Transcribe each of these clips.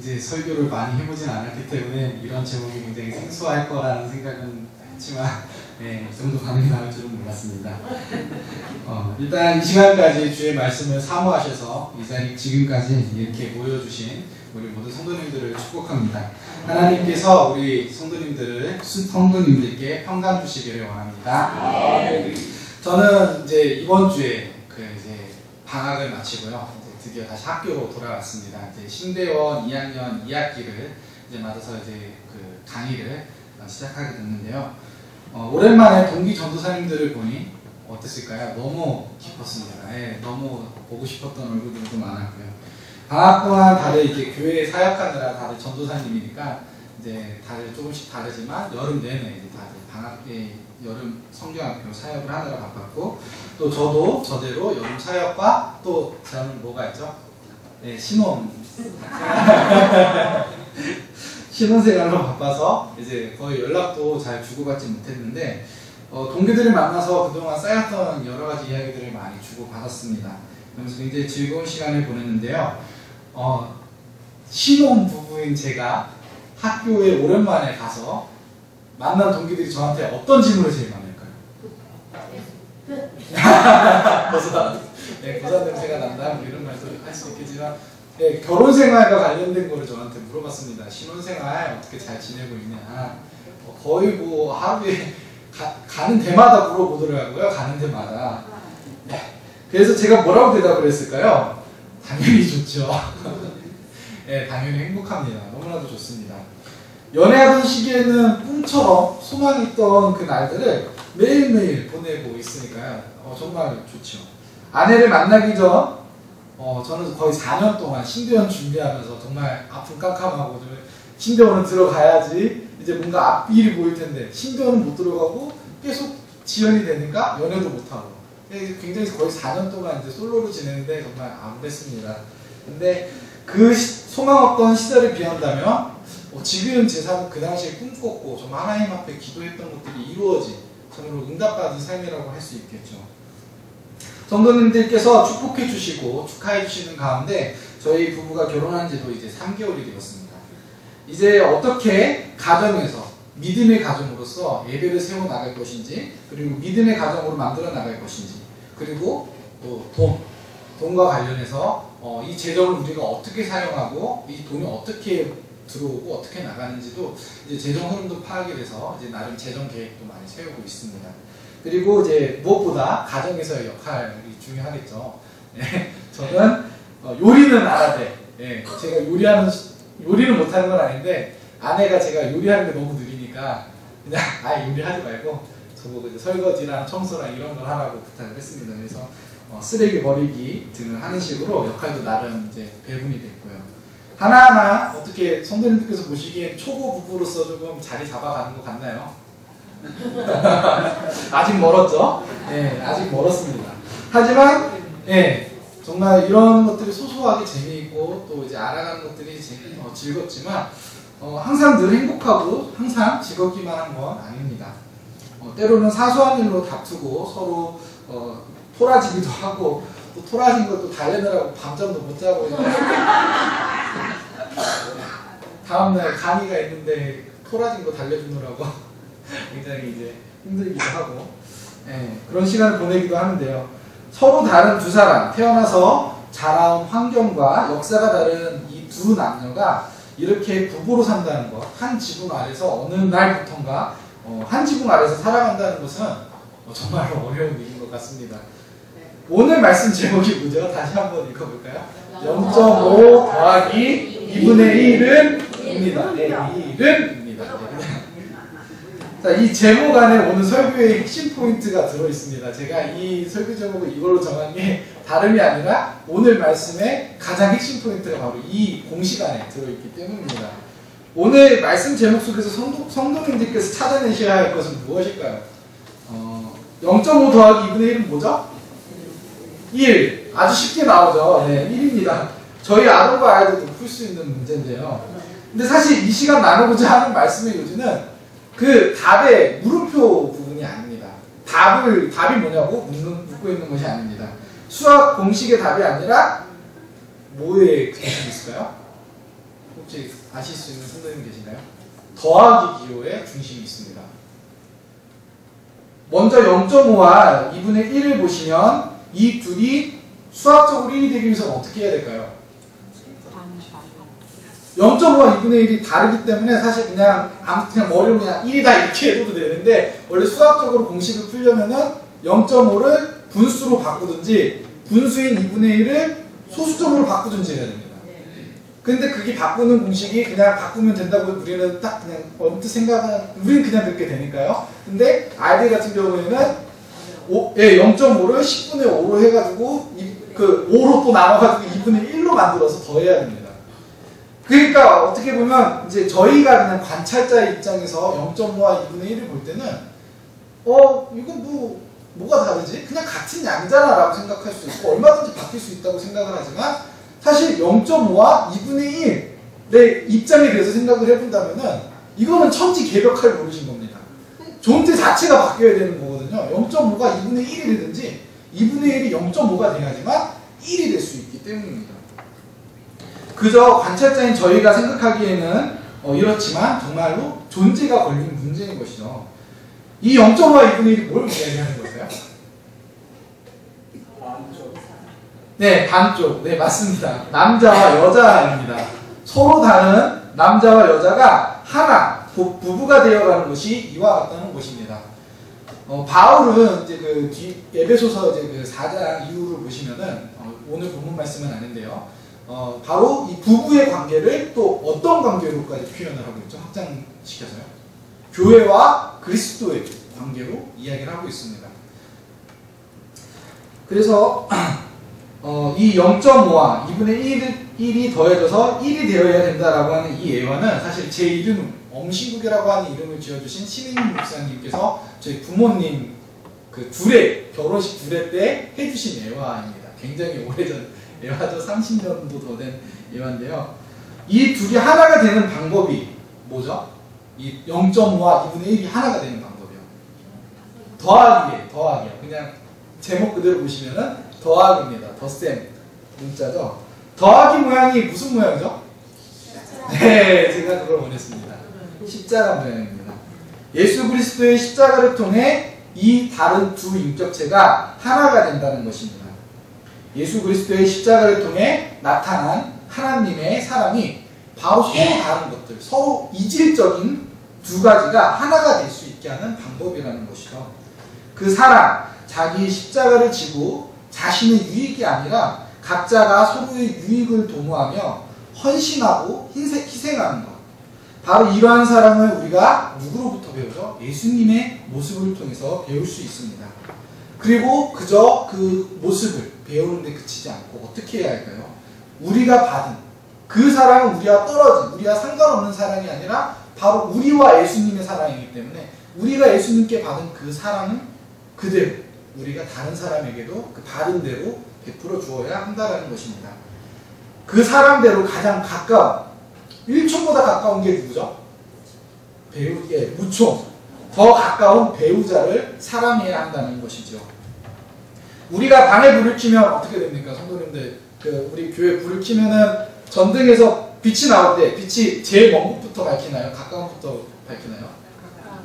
이제 설교를 많이 해보진 않았기 때문에 이런 제목이 굉장히 생소할 거라는 생각은 했지만 이 정도 반응이 나올 줄은 몰랐습니다. 일단 이 시간까지 주의 말씀을 사모하셔서 이 자리 지금까지 이렇게 모여주신 우리 모든 성도님들을 축복합니다. 하나님께서 우리 성도님들께 평강 주시기를 원합니다. 저는 이제 이번 주에 이제 방학을 마치고요. 이제 드디어 다시 학교로 돌아왔습니다. 이제 신대원 2학년 2학기를 이제 맞아서 이제 강의를 시작하게 됐는데요. 오랜만에 동기 전도사님들을 보니 어땠을까요? 너무 기뻤습니다. 너무 보고 싶었던 얼굴들도 많았고요. 방학 동안 다들 이제 교회에 사역하느라 다들 전도사님이니까 이제 다들 조금씩 다르지만 여름 내내 이제 다들 방학에 여름 성경학교 사역을 하느라 바빴고, 또 저도 저대로 여름 사역과 또 저는 뭐가 있죠? 신혼생활로 바빠서 이제 거의 연락도 잘 주고받지 못했는데 동기들을 만나서 그동안 쌓였던 여러 가지 이야기들을 많이 주고받았습니다. 그러면서 굉장히 즐거운 시간을 보냈는데요. 신혼 부부인 제가 학교에 오랜만에 가서 만난 동기들이 저한테 어떤 질문을 제일 많이 할까요? 고소한 냄새가 난다 뭐 이런 말도 할 수 있겠지만 결혼 생활과 관련된 거를 저한테 물어봤습니다. 신혼생활 어떻게 잘 지내고 있냐. 거의 뭐 하루에 가는 데마다 물어보더라고요. 가는 데마다. 그래서 제가 뭐라고 대답을 했을까요? 당연히 좋죠. 당연히 행복합니다. 너무나도 좋습니다. 연애하던 시기에는 꿈처럼 소망이 있던 그 날들을 매일매일 보내고 있으니까요. 정말 좋죠. 아내를 만나기 전 저는 거의 4년 동안 신대원 준비하면서 정말 아픈 깜깜하고 신대원은 들어가야지 이제 뭔가 앞길이 보일 텐데 신대원은 못 들어가고 계속 지연이 되니까 연애도 못하고 굉장히 거의 4년 동안 이제 솔로로 지내는데 정말 암울했습니다. 근데 그 소망 없던 시절을 비한다면 지금 제 삶은 그 당시에 꿈꿨고 정말 하나님 앞에 기도했던 것들이 이루어진 정말로 응답받은 삶이라고 할 수 있겠죠. 성도님들께서 축복해 주시고 축하해 주시는 가운데 저희 부부가 결혼한 지도 이제 3개월이 되었습니다. 이제 어떻게 가정에서 믿음의 가정으로서 예배를 세워 나갈 것인지, 그리고 믿음의 가정으로 만들어 나갈 것인지, 그리고 또 돈과 관련해서 이 재정을 우리가 어떻게 사용하고 이 돈이 어떻게 들어오고 어떻게 나가는지도 이제 재정 흐름도 파악이 돼서 이제 나름 재정 계획도 많이 세우고 있습니다. 그리고 이제 무엇보다 가정에서의 역할이 중요하겠죠. 저는 요리는 알아대. 제가 요리는 못하는 건 아닌데 아내가 제가 요리하는 게 너무 느리니까 그냥 요리하지 말고 저보고 이제 설거지랑 청소랑 이런 걸 하라고 부탁을 했습니다. 그래서 쓰레기 버리기 등을 하는 식으로 역할도 나름 이제 배분이 됐고요. 하나하나 어떻게 성도님들께서 보시기엔 초보 부부로서 조금 자리 잡아가는 것 같나요? 아직 멀었죠? 아직 멀었습니다. 하지만 정말 이런 것들이 소소하게 재미있고 또 이제 알아가는 것들이 즐겁지만 항상 늘 행복하고 항상 즐겁기만 한 건 아닙니다. 때로는 사소한 일로 다투고 서로 토라지기도 하고 또 토라진 것도 달래느라고 밤잠도 못 자고 다음날 강의가 있는데 토라진 거 달래주느라고 굉장히 이제 힘들기도 하고 그런 시간을 보내기도 하는데요. 서로 다른 두 사람, 태어나서 자라온 환경과 역사가 다른 이 두 남녀가 이렇게 부부로 산다는 것, 한 지붕 아래서 어느 날부턴가 한 지붕 아래서 살아간다는 것은 정말 어려운 일인 것 같습니다. 오늘 말씀 제목이 뭐죠? 다시 한번 읽어볼까요? 0.5 더하기 2분의 1은입니다. 1은입니다. 자, 이 제목 안에 오늘 설교의 핵심 포인트가 들어있습니다. 제가 이 설교 제목을 이걸로 정한 게 다름이 아니라 오늘 말씀의 가장 핵심 포인트가 바로 이 공식 안에 들어있기 때문입니다. 오늘 말씀 제목 속에서 성도님들께서 찾아내셔야 할 것은 무엇일까요? 0.5 더하기 2분의 1은 뭐죠? 1. 아주 쉽게 나오죠. 1입니다. 저희 아동과 아이들도 풀 수 있는 문제인데요. 근데 사실 이 시간 나누고자 하는 말씀의 요지는 그 답의 물음표 부분이 아닙니다. 답이 뭐냐고 묻고 있는 것이 아닙니다. 수학 공식의 답이 아니라 뭐의 답이 있을까요? 혹시 아실 수 있는 선생님 계신가요? 더하기 기호의 중심이 있습니다. 먼저 0.5와 2분의 1을 보시면 이 둘이 수학적으로 1이 되기 위해서 어떻게 해야 될까요? 0.5와 2분의 1이 다르기 때문에 사실 그냥 머리로 그냥 1이다 이렇게 해도 되는데, 원래 수학적으로 공식을 풀려면은 0.5를 분수로 바꾸든지 분수인 2분의 1을 소수점으로 바꾸든지 해야 됩니다. 근데 그게 바꾸는 공식이 그냥 바꾸면 된다고 우리는 딱 그냥 언뜻 생각은, 우리는 그냥 그렇게 되니까요. 근데 아이들 같은 경우에는 0.5를 10분의 5로 해가지고 그 5로 또 나눠가지고 2분의 1로 만들어서 더해야 됩니다. 그러니까 어떻게 보면 이제 저희가 그냥 관찰자의 입장에서 0.5와 2분의 1을 볼 때는 이거 뭐가 다르지? 그냥 같은 양이잖아 라고 생각할 수 있고 얼마든지 바뀔 수 있다고 생각을 하지만, 사실 0.5와 2분의 1의 입장에 대해서 생각을 해본다면은 이거는 천지개벽할 노릇인 겁니다. 존재 자체가 바뀌어야 되는 거거든요. 0.5가 2분의 1이 되든지 2분의 1이 0.5가 돼야지만 1이 될 수 있기 때문입니다. 그저 관찰자인 저희가 생각하기에는 이렇지만 정말로 존재가 걸린 문제인 것이죠. 이 0.5와 2분의 1이 뭘 이야기하는 걸까요? 네, 반쪽. 네, 맞습니다. 남자와 여자입니다. 서로 다른 남자와 여자가 하나, 부부가 되어가는 것이 이와 같다는 것입니다. 바울은 이제 그 에베소서 이제 그 4장 이후를 보시면은, 오늘 본문 말씀은 아닌데요. 바로 이 부부의 관계를 또 어떤 관계로까지 표현을 하고 있죠? 확장시켜서요. 교회와 그리스도의 관계로 이야기를 하고 있습니다. 그래서 이 0.5와 2분의 1이 더해져서 1이 되어야 된다라고 하는 이 예화는 사실 제 이름, 엄시국이라고 하는 이름을 지어주신 신인 목사님께서 저희 부모님 그 결혼식 두례 때 해주신 예화입니다. 굉장히 오래전 예화죠. 30년도 더 된 예화인데요. 이 둘이 하나가 되는 방법이 뭐죠? 이 0.5와 2분의 1이 하나가 되는 방법이요. 더하기요. 그냥 제목 그대로 보시면은 더하기입니다. 덧셈 문자죠. 더하기 모양이 무슨 모양이죠? 네, 제가 그걸 원했습니다. 십자가 모양입니다. 예수 그리스도의 십자가를 통해 이 다른 두 인격체가 하나가 된다는 것입니다. 예수 그리스도의 십자가를 통해 나타난 하나님의 사랑이 바로 서로 다른 것들, 서로 이질적인 두 가지가 하나가 될 수 있게 하는 방법이라는 것이죠. 그 사랑, 자기 십자가를 지고 자신의 유익이 아니라 각자가 서로의 유익을 도모하며 헌신하고 희생하는 것. 바로 이러한 사랑을 우리가 누구로부터 배우죠? 예수님의 모습을 통해서 배울 수 있습니다. 그리고 그저 그 모습을 배우는 데 그치지 않고 어떻게 해야 할까요? 우리가 받은 그 사랑은 우리와 떨어진, 우리와 상관없는 사랑이 아니라 바로 우리와 예수님의 사랑이기 때문에 우리가 예수님께 받은 그 사랑은 그대로 우리가 다른 사람에게도 그 받은 대로 베풀어 주어야 한다는 것입니다. 그 사람대로 가장 가까운, 1촌보다 가까운 게 누구죠? 무촌. 더 가까운 배우자를 사랑해야 한다는 것이죠. 우리가 방에 불을 켜면 어떻게 됩니까? 성도님들, 우리 교회 불을 켜면은 전등에서 빛이 나올 때 빛이 제일 먼 곳부터 밝히나요? 가까운 곳부터 밝히나요?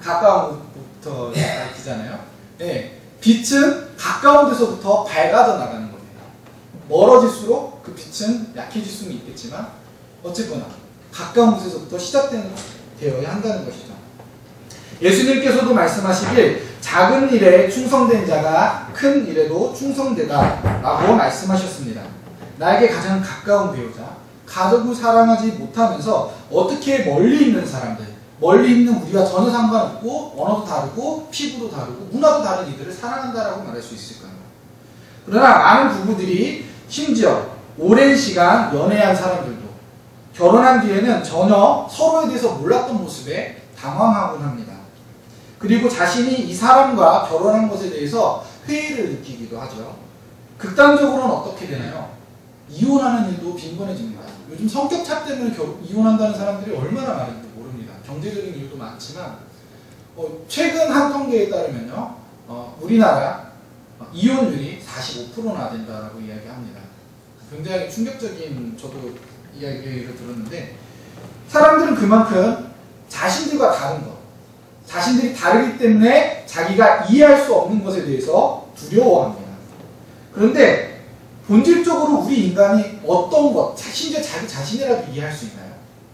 가까운 곳부터 밝히잖아요. 네. 빛은 가까운 데서부터 밝아져 나가는 겁니다. 멀어질수록 그 빛은 약해질 수는 있겠지만 어쨌거나 가까운 곳에서부터 시작되어야 한다는 것이죠. 예수님께서도 말씀하시길 작은 일에 충성된 자가 큰 일에도 충성되다 라고 말씀하셨습니다. 나에게 가장 가까운 배우자, 가족을 사랑하지 못하면서 어떻게 멀리 있는 사람들, 멀리 있는 우리와 전혀 상관없고 언어도 다르고 피부도 다르고 문화도 다른 이들을 사랑한다라고 말할 수 있을까요? 그러나 많은 부부들이 심지어 오랜 시간 연애한 사람들도 결혼한 뒤에는 전혀 서로에 대해서 몰랐던 모습에 당황하곤 합니다. 그리고 자신이 이 사람과 결혼한 것에 대해서 회의를 느끼기도 하죠. 극단적으로는 어떻게 되나요? 이혼하는 일도 빈번해집니다. 요즘 성격차 때문에 이혼한다는 사람들이 얼마나 많은지 모릅니다. 경제적인 이유도 많지만 최근 한 통계에 따르면요, 우리나라 이혼율이 45%나 된다고 이야기합니다. 굉장히 충격적인 저도 이야기를 들었는데 사람들은 그만큼 자신들과 다른 것, 자신들이 다르기 때문에 자기가 이해할 수 없는 것에 대해서 두려워합니다. 그런데 본질적으로 우리 인간이 어떤 것, 심지어 자기 자신이라도 이해할 수 있나요?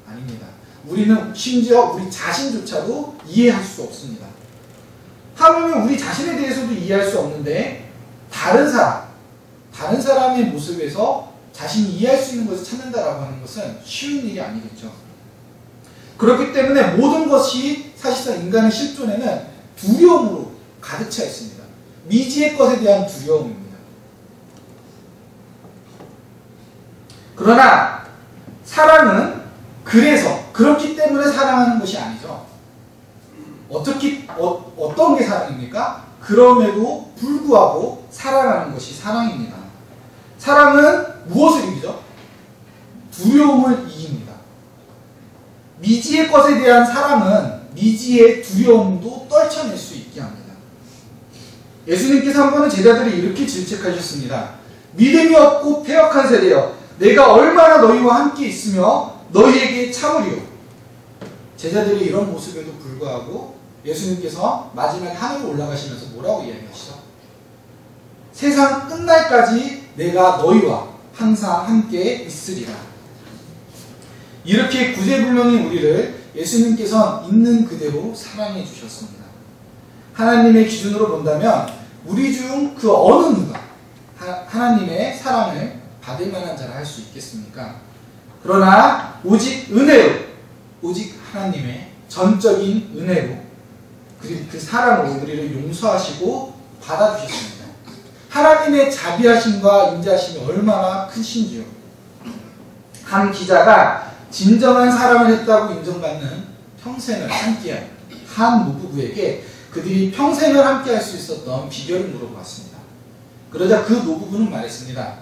아닙니다. 우리는 심지어 우리 자신조차도 이해할 수 없습니다. 하물며 우리 자신에 대해서도 이해할 수 없는데 다른 사람의 모습에서 자신이 이해할 수 있는 것을 찾는다라고 하는 것은 쉬운 일이 아니겠죠. 그렇기 때문에 모든 것이 사실상 인간의 실존에는 두려움으로 가득 차 있습니다. 미지의 것에 대한 두려움입니다. 그러나 사랑은 그렇기 때문에 사랑하는 것이 아니죠. 어떤 게 사랑입니까? 그럼에도 불구하고 사랑하는 것이 사랑입니다. 사랑은 무엇을 이기죠? 두려움을 이깁니다. 미지의 것에 대한 사랑은 미지의 두려움도 떨쳐낼 수 있게 합니다. 예수님께서 한 번은 제자들이 이렇게 질책하셨습니다. 믿음이 없고 패역한 세대여, 내가 얼마나 너희와 함께 있으며 너희에게 참으리요. 제자들이 이런 모습에도 불구하고 예수님께서 마지막에 하늘로 올라가시면서 뭐라고 이야기하시죠? 세상 끝날까지 내가 너희와 항상 함께 있으리라. 이렇게 구제불능인 우리를 예수님께서는 있는 그대로 사랑해 주셨습니다. 하나님의 기준으로 본다면 우리 중 그 어느 누가 하나님의 사랑을 받을 만한 자라 할 수 있겠습니까? 그러나 오직 은혜로, 오직 하나님의 전적인 은혜로 그 사랑으로 우리를 용서하시고 받아주셨습니다. 하나님의 자비하심과 인자하심이 얼마나 크신지요. 한 기자가 진정한 사랑을 했다고 인정받는 평생을 함께한 한 노부부에게 그들이 평생을 함께할 수 있었던 비결을 물어보았습니다. 그러자 그 노부부는 말했습니다.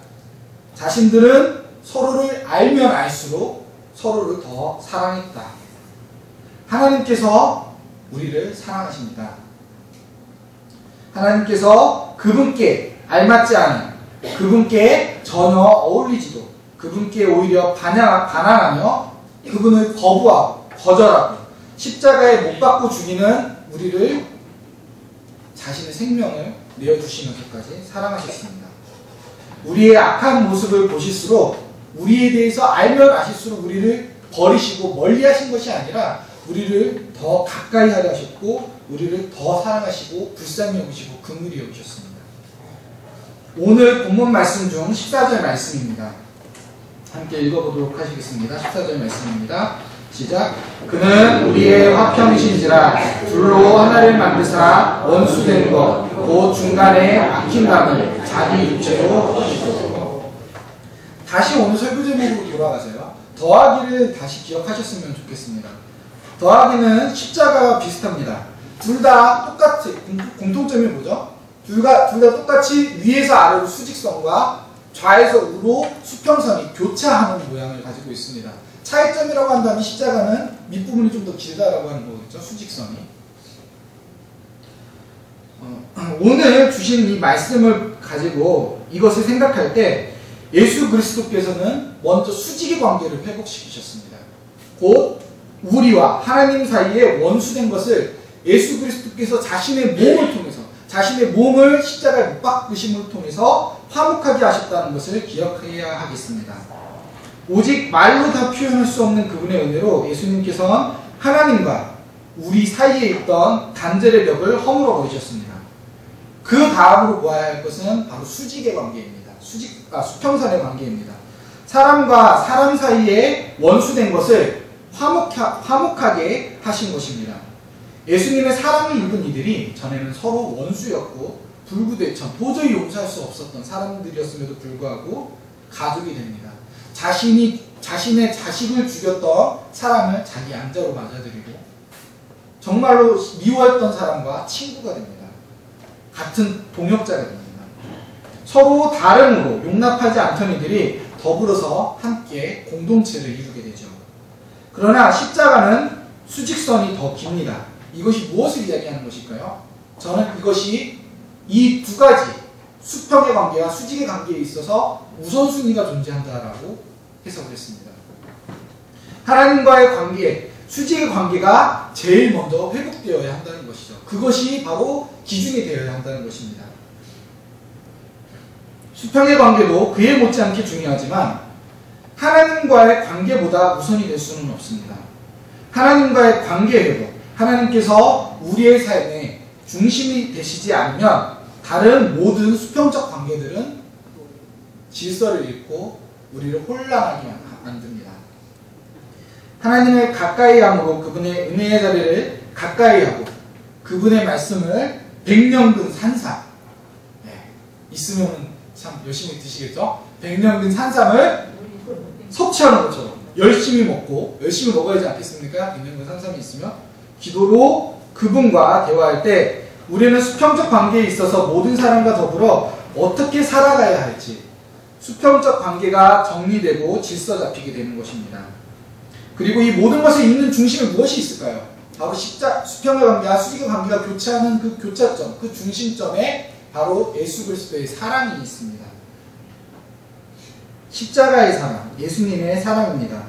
자신들은 서로를 알면 알수록 서로를 더 사랑했다. 하나님께서 우리를 사랑하십니다. 하나님께서 그분께 알맞지 않은, 그분께 전혀 어울리지도, 그분께 오히려 반항하며 그분을 거부하고 거절하고 십자가에 못 박고 죽이는 우리를 자신의 생명을 내어주시면서까지 사랑하셨습니다. 우리의 악한 모습을 보실수록, 우리에 대해서 알면 아실수록 우리를 버리시고 멀리하신 것이 아니라 우리를 더 가까이 하려 하셨고 우리를 더 사랑하시고 불쌍히 여기시고 긍휼히 여기셨습니다. 오늘 본문 말씀 중 14절 말씀입니다. 함께 읽어보도록 하시겠습니다. 14절 말씀입니다. 시작. 그는 우리의 화평이신지라 둘로 하나를 만드사 원수된 것 곧 중간에 막힌감을 자기 육체로 하시고. 다시 오늘 설교 제목으로 돌아가세요. 더하기를 다시 기억하셨으면 좋겠습니다. 더하기는 십자가와 비슷합니다. 둘 다 똑같이 공통점이 뭐죠? 둘 다 똑같이 위에서 아래로 수직선과 좌에서 우로 수평선이 교차하는 모양을 가지고 있습니다. 차이점이라고 한다면 십자가는 밑부분이 좀 더 길다라고 하는 거겠죠. 수직선이. 오늘 주신 이 말씀을 가지고 이것을 생각할 때 예수 그리스도께서는 먼저 수직의 관계를 회복시키셨습니다. 곧 우리와 하나님 사이에 원수된 것을 예수 그리스도께서 자신의 몸을 통해서, 자신의 몸을 십자가에 못 박으심을 통해서 화목하게 하셨다는 것을 기억해야 하겠습니다. 오직 말로 다 표현할 수 없는 그분의 은혜로 예수님께서는 하나님과 우리 사이에 있던 단절의 벽을 허물어 버리셨습니다. 그 다음으로 보아야 할 것은 바로 수직의 관계입니다. 수평선의 관계입니다. 사람과 사람 사이에 원수된 것을 화목하게 하신 것입니다. 예수님의 사랑을 입은 이들이 전에는 서로 원수였고 불구대천, 도저히 용서할 수 없었던 사람들이었음에도 불구하고 가족이 됩니다. 자신의 자식을 죽였던 사람을 자기 양자로 맞아들이고 정말로 미워했던 사람과 친구가 됩니다. 같은 동역자가 됩니다. 서로 다름으로 용납하지 않던 이들이 더불어서 함께 공동체를 이루게 되죠. 그러나 십자가는 수직선이 더 깁니다. 이것이 무엇을 이야기하는 것일까요? 저는 이것이 이 두 가지 수평의 관계와 수직의 관계에 있어서 우선순위가 존재한다라고 해석을 했습니다. 하나님과의 관계, 수직의 관계가 제일 먼저 회복되어야 한다는 것이죠. 그것이 바로 기준이 되어야 한다는 것입니다. 수평의 관계도 그에 못지않게 중요하지만 하나님과의 관계보다 우선이 될 수는 없습니다. 하나님과의 관계 회복, 하나님께서 우리의 삶의 중심이 되시지 않으면 다른 모든 수평적 관계들은 질서를 잃고 우리를 혼란하게 만듭니다. 하나님을 가까이 함으로 그분의 은혜의 자리를 가까이 하고 그분의 말씀을 백년근 산삼, 있으면 참 열심히 드시겠죠? 백년근 산삼을 섭취하는 것처럼 열심히 먹고 열심히 먹어야지 않겠습니까? 백년근 산삼이 있으면 기도로 그분과 대화할 때 우리는 수평적 관계에 있어서 모든 사람과 더불어 어떻게 살아가야 할지 수평적 관계가 정리되고 질서 잡히게 되는 것입니다. 그리고 이 모든 것에 있는 중심에 무엇이 있을까요? 바로 수평의 관계와 수직의 관계가 교차하는 그 교차점, 그 중심점에 바로 예수 그리스도의 사랑이 있습니다. 십자가의 사랑, 예수님의 사랑입니다.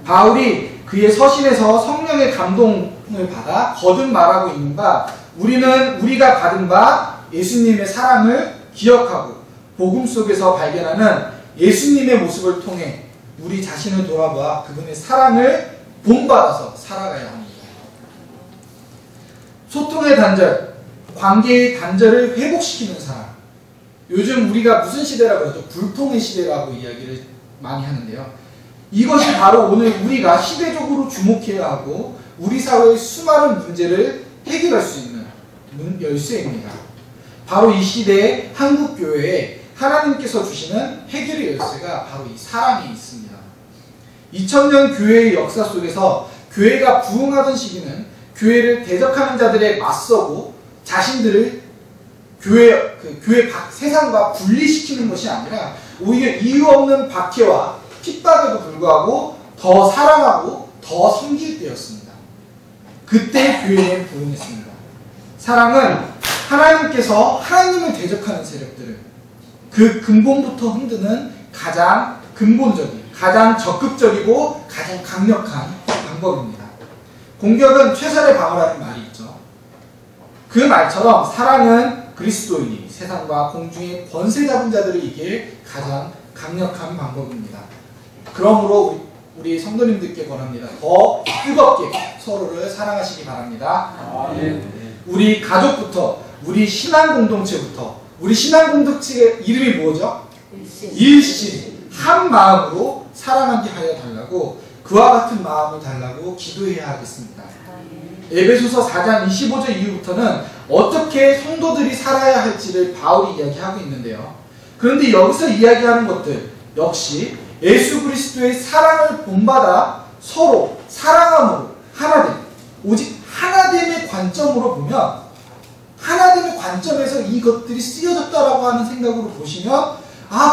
바울이 그의 서신에서 성령의 감동을 받아 거듭 말하고 있는 바 우리는 우리가 받은 바 예수님의 사랑을 기억하고 복음 속에서 발견하는 예수님의 모습을 통해 우리 자신을 돌아봐 그분의 사랑을 본받아서 살아가야 합니다. 소통의 단절, 관계의 단절을 회복시키는 사랑. 요즘 우리가 무슨 시대라고 하죠? 불통의 시대라고 이야기를 많이 하는데요. 이것이 바로 오늘 우리가 시대적으로 주목해야 하고 우리 사회의 수많은 문제를 해결할 수 있는 열쇠입니다. 바로 이 시대의 한국교회에 하나님께서 주시는 해결의 열쇠가 바로 이 사랑에 있습니다. 2000년 교회의 역사 속에서 교회가 부흥하던 시기는 교회를 대적하는 자들에 맞서고 자신들을 교회 세상과 분리시키는 것이 아니라 오히려 이유 없는 박해와 핍박에도 불구하고 더 사랑하고 더 섬길 때였습니다. 그때 교회는 부흥했습니다. 사랑은 하나님께서 하나님을 대적하는 세력들을 그 근본부터 흔드는 가장 근본적인, 가장 적극적이고 가장 강력한 방법입니다. 공격은 최선의 방어라는 말이 있죠. 그 말처럼 사랑은 그리스도인이 세상과 공중의 권세 잡은 자들을 이길 가장 강력한 방법입니다. 그러므로 우리 성도님들께 권합니다. 더 뜨겁게 서로를 사랑하시기 바랍니다. 우리 가족부터, 우리 신앙 공동체부터, 우리 신앙 공동체의 이름이 뭐죠? 일신. 한 마음으로 사랑하게 하여 달라고 그와 같은 마음을 달라고 기도해야 하겠습니다. 에베소서 4장 25절 이후부터는 어떻게 성도들이 살아야 할지를 바울이 이야기하고 있는데요. 그런데 여기서 이야기하는 것들 역시 예수 그리스도의 사랑을 본받아 서로 사랑함으로 하나됨, 오직 하나됨의 관점으로 보면 하나됨의 관점에서 이것들이 쓰여졌다라고 하는 생각으로 보시면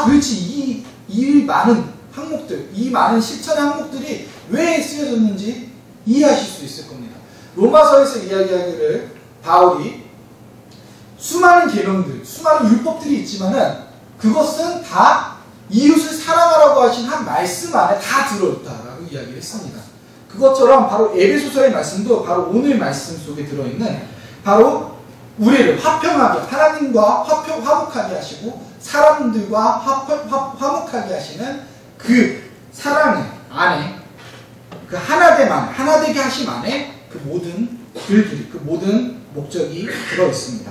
도대체 이 많은 항목들, 이 많은 실천의 항목들이 왜 쓰여졌는지 이해하실 수 있을 겁니다. 로마서에서 이야기하기를 바울이 수많은 계명들, 수많은 율법들이 있지만은 그것은 다 이웃을 사랑하라고 하신 한 말씀 안에 다 들어있다라고 이야기를 했습니다. 그것처럼 바로 에베소서의 말씀도 바로 오늘 말씀 속에 들어있는 바로 우리를 화평하게 하나님과 화목하게 하시고 사람들과 화목하게 하시는 그 사랑의 안에 그 하나되게 하심 안에 그 모든 글들이 그 모든 목적이 들어있습니다.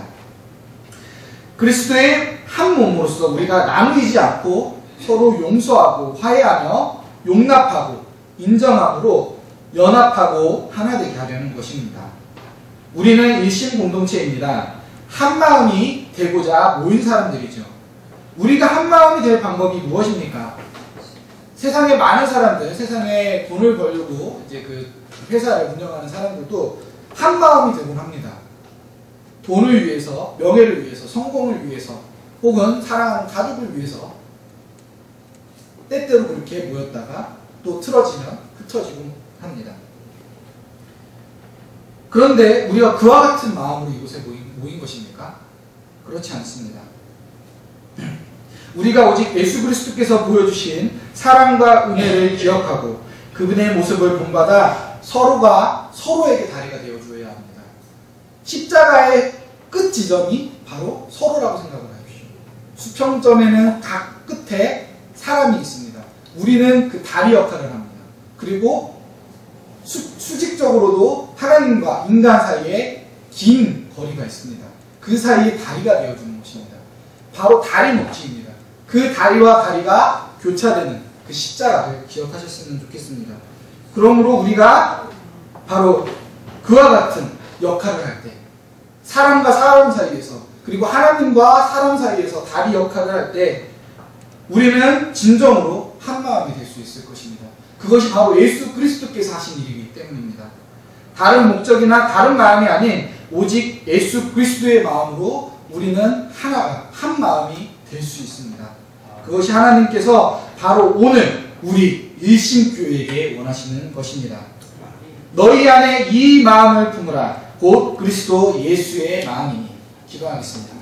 그리스도의 한 몸으로서 우리가 나누지 않고 서로 용서하고 화해하며 용납하고 인정함으로 연합하고 하나되게 하려는 것입니다. 우리는 일신 공동체입니다. 한 마음이 되고자 모인 사람들이죠. 우리가 한 마음이 될 방법이 무엇입니까? 세상에 많은 사람들, 세상에 돈을 벌려고 이제 그 회사를 운영하는 사람들도 한 마음이 되곤 합니다. 돈을 위해서, 명예를 위해서, 성공을 위해서, 혹은 사랑하는 가족을 위해서 때때로 그렇게 모였다가 또 틀어지면 흩어지곤 합니다. 그런데 우리가 그와 같은 마음으로 이곳에 모인 것입니까? 그렇지 않습니다. 우리가 오직 예수 그리스도께서 보여주신 사랑과 은혜를 기억하고 그분의 모습을 본받아 서로가 서로에게 다리가 되어 주어야 합니다. 십자가의 끝 지점이 바로 서로라고 생각을 하십시오. 수평점에는 각 끝에 사람이 있습니다. 우리는 그 다리 역할을 합니다. 그리고 수직적으로도 하나님과 인간 사이에 긴 거리가 있습니다. 그 사이에 다리가 되어주는 것입니다. 바로 다리 묶기입니다. 그 다리와 다리가 교차되는 그 십자가를 기억하셨으면 좋겠습니다. 그러므로 우리가 바로 그와 같은 역할을 할 때, 사람과 사람 사이에서, 그리고 하나님과 사람 사이에서 다리 역할을 할 때 우리는 진정으로 한 마음이 될 수 있을 것입니다. 그것이 바로 예수 그리스도께서 하신 일이기 때문입니다. 다른 목적이나 다른 마음이 아닌 오직 예수 그리스도의 마음으로 우리는 하나가, 한 마음이 될 수 있습니다. 그것이 하나님께서 바로 오늘 우리 일심교회에게 원하시는 것입니다. 너희 안에 이 마음을 품으라 곧 그리스도 예수의 마음이니. 기도하겠습니다.